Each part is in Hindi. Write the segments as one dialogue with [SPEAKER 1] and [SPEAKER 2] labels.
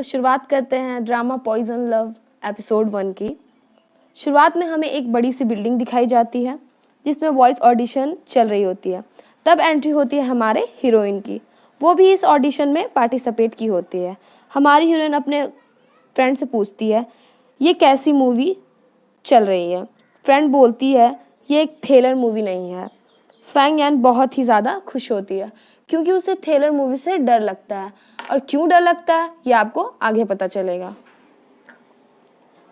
[SPEAKER 1] तो शुरुआत करते हैं ड्रामा पॉइजन लव एपिसोड 1 की। शुरुआत में हमें एक बड़ी सी बिल्डिंग दिखाई जाती है जिसमें वॉइस ऑडिशन चल रही होती है। तब एंट्री होती है हमारे हीरोइन की। वो भी इस ऑडिशन में पार्टिसिपेट की होती है। हमारी हीरोइन अपने फ्रेंड से पूछती है ये कैसी मूवी चल रही है। फ्रेंड बोलती है ये एक थ्रिलर मूवी नहीं है। फैंग यान बहुत ही ज़्यादा खुश होती है क्योंकि उसे थ्रिलर मूवी से डर लगता है। और क्यों डर लगता है ये आपको आगे पता चलेगा।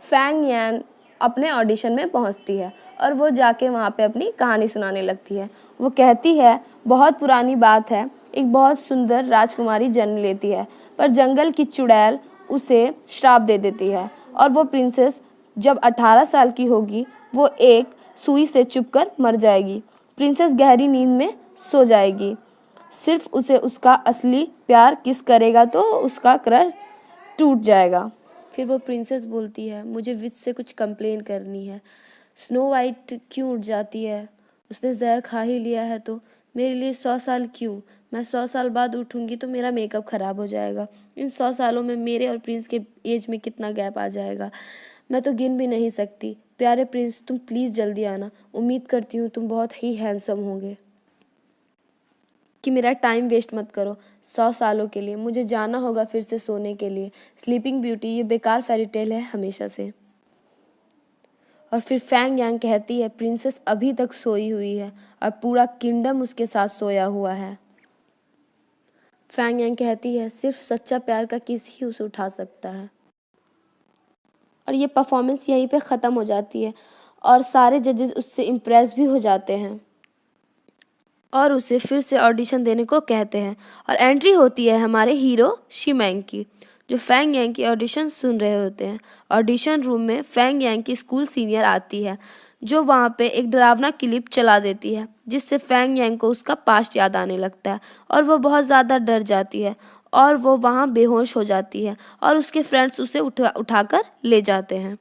[SPEAKER 1] फैंग यान अपने ऑडिशन में पहुंचती है और वो जाके वहाँ पे अपनी कहानी सुनाने लगती है। वो कहती है बहुत पुरानी बात है, एक बहुत सुंदर राजकुमारी जन्म लेती है पर जंगल की चुड़ैल उसे श्राप दे देती है और वो प्रिंसेस जब 18 साल की होगी वो एक सुई से चुभकर मर जाएगी। प्रिंसेस गहरी नींद में सो जाएगी। सिर्फ उसे उसका असली प्यार किस करेगा तो उसका क्रश टूट जाएगा। फिर वो प्रिंसेस बोलती है मुझे विच से कुछ कंप्लेन करनी है। स्नो वाइट क्यों उठ जाती है? उसने जहर खा ही लिया है तो मेरे लिए 100 साल क्यों? मैं 100 साल बाद उठूंगी तो मेरा मेकअप ख़राब हो जाएगा। इन 100 सालों में मेरे और प्रिंस के एज में कितना गैप आ जाएगा, मैं तो गिन भी नहीं सकती। प्यारे प्रिंस तुम प्लीज़ जल्दी आना। उम्मीद करती हूँ तुम बहुत ही हैंडसम होंगे कि मेरा टाइम वेस्ट मत करो। 100 सालों के लिए मुझे जाना होगा फिर से सोने के लिए। स्लीपिंग ब्यूटी ये बेकार फेरी टेल है हमेशा से। और फिर फैंग यांग कहती है प्रिंसेस अभी तक सोई हुई है और पूरा किंगडम उसके साथ सोया हुआ है। फैंग यांग कहती है सिर्फ सच्चा प्यार का किस ही उसे उठा सकता है। और ये परफॉर्मेंस यहीं पे ख़त्म हो जाती है और सारे जजेस उससे इम्प्रेस भी हो जाते हैं और उसे फिर से ऑडिशन देने को कहते हैं। और एंट्री होती है हमारे हीरो शिमैंग की, जो फैंग यांग की ऑडिशन सुन रहे होते हैं। ऑडिशन रूम में फैंग यांग की स्कूल सीनियर आती है जो वहाँ पे एक डरावना क्लिप चला देती है जिससे फैंग यांग को उसका पास्ट याद आने लगता है और वो बहुत ज़्यादा डर जाती है और वो वहाँ बेहोश हो जाती है और उसके फ्रेंड्स उसे उठाकर ले जाते हैं।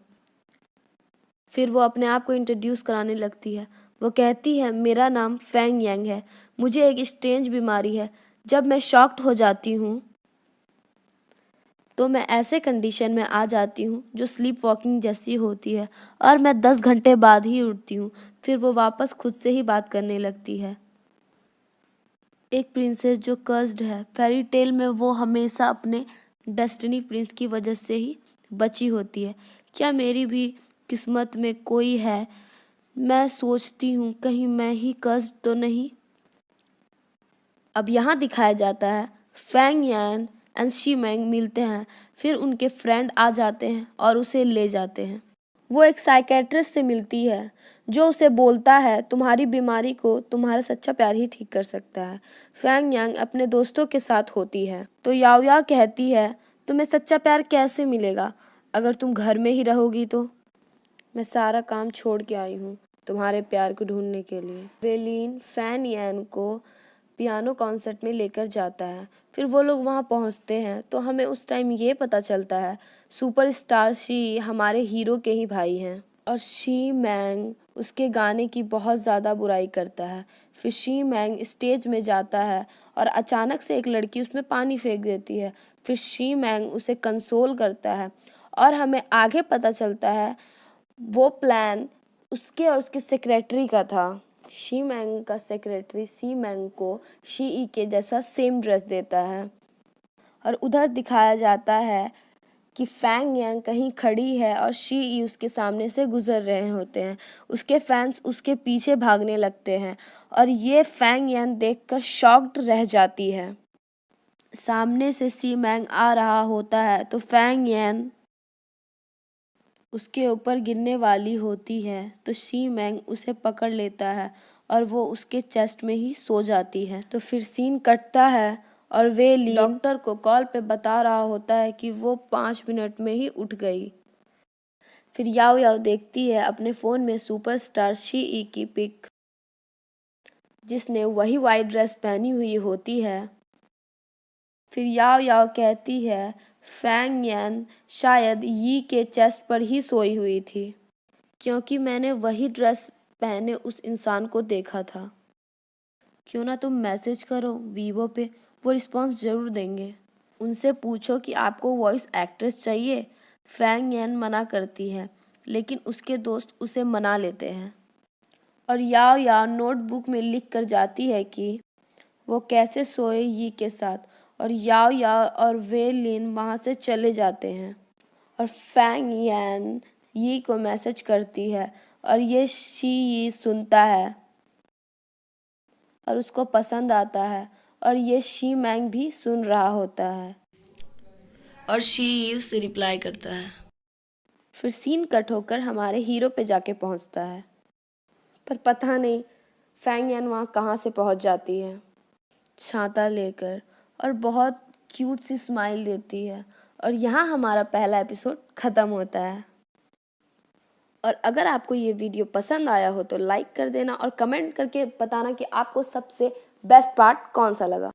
[SPEAKER 1] फिर वो अपने आप को इंट्रोड्यूस कराने लगती है। वो कहती है मेरा नाम फैंग यांग है, मुझे एक स्ट्रेंज बीमारी है। जब मैं शॉक्ड हो जाती हूँ तो मैं ऐसे कंडीशन में आ जाती हूँ जो स्लीप वॉकिंग जैसी होती है और मैं 10 घंटे बाद ही उठती हूँ। फिर वो वापस खुद से ही बात करने लगती है। एक प्रिंसेस जो कर्स्ड है, फेरी टेल में वो हमेशा अपने डेस्टिनी प्रिंस की वजह से ही बची होती है। क्या मेरी भी किस्मत में कोई है? मैं सोचती हूँ कहीं मैं ही कर्स्ड तो नहीं। अब यहाँ दिखाया जाता है फैंग यान एंड शिमैंग मिलते हैं। फिर उनके फ्रेंड आ जाते हैं और उसे ले जाते हैं। वो एक साइकेट्रिस्ट से मिलती है जो उसे बोलता है तुम्हारी बीमारी को तुम्हारा सच्चा प्यार ही ठीक कर सकता है। फैंग यांग अपने दोस्तों के साथ होती है तो याओ याओ कहती है तुम्हें सच्चा प्यार कैसे मिलेगा अगर तुम घर में ही रहोगी तो? मैं सारा काम छोड़ के आई हूँ तुम्हारे प्यार को ढूंढने के लिए। वेलिन फैंग यांग को पियानो कॉन्सर्ट में लेकर जाता है। फिर वो लोग वहाँ पहुँचते हैं तो हमें उस टाइम ये पता चलता है सुपरस्टार शी हमारे हीरो के ही भाई हैं और शी मैंग उसके गाने की बहुत ज़्यादा बुराई करता है। फिर शी मैंग स्टेज में जाता है और अचानक से एक लड़की उसमें पानी फेंक देती है। फिर शी मैंग उसे कंसोल करता है और हमें आगे पता चलता है वो प्लान उसके और उसके सेक्रेटरी का था। शी मैंग का सेक्रेटरी सी मैंग को शी ई के जैसा सेम ड्रेस देता है और उधर दिखाया जाता है कि फैंग यांग कहीं खड़ी है और शी ई उसके सामने से गुजर रहे होते हैं। उसके फैंस उसके पीछे भागने लगते हैं और ये फैंग यांग देखकर शॉक्ड रह जाती है। सामने से सी मैंग आ रहा होता है तो फैंग यांग उसके ऊपर गिरने वाली होती है तो शी मैंग उसे पकड़ लेता है और वो उसके चेस्ट में ही सो जाती है। तो फिर सीन कटता है और वे डॉक्टर को कॉल पे बता रहा होता है कि वो 5 मिनट में ही उठ गई। फिर याओ याओ देखती है अपने फ़ोन में सुपरस्टार शी ई की पिक जिसने वही वाइट ड्रेस पहनी हुई होती है। फिर याओ याओ कहती है फैंग यान शायद यी के चेस्ट पर ही सोई हुई थी क्योंकि मैंने वही ड्रेस पहने उस इंसान को देखा था। क्यों ना तुम मैसेज करो वीवो पे, वो रिस्पॉन्स ज़रूर देंगे। उनसे पूछो कि आपको वॉइस एक्ट्रेस चाहिए। फैंग यान मना करती है, लेकिन उसके दोस्त उसे मना लेते हैं और याओ याओ नोटबुक में लिख कर जाती है कि वो कैसे सोए यी के साथ, और याओ याओ और वे लिन वहाँ से चले जाते हैं और फैंग यान यी को मैसेज करती है और ये शी यी सुनता है और उसको पसंद आता है और ये शी मैंग भी सुन रहा होता है और शी यी उसे रिप्लाई करता है। फिर सीन कट होकर हमारे हीरो पे जाके पहुंचता है, पर पता नहीं फैंग यान वहाँ कहाँ से पहुंच जाती है छाता लेकर और बहुत क्यूट सी स्माइल देती है, और यहाँ हमारा पहला एपिसोड ख़त्म होता है। और अगर आपको ये वीडियो पसंद आया हो तो लाइक कर देना और कमेंट करके बताना कि आपको सबसे बेस्ट पार्ट कौन सा लगा।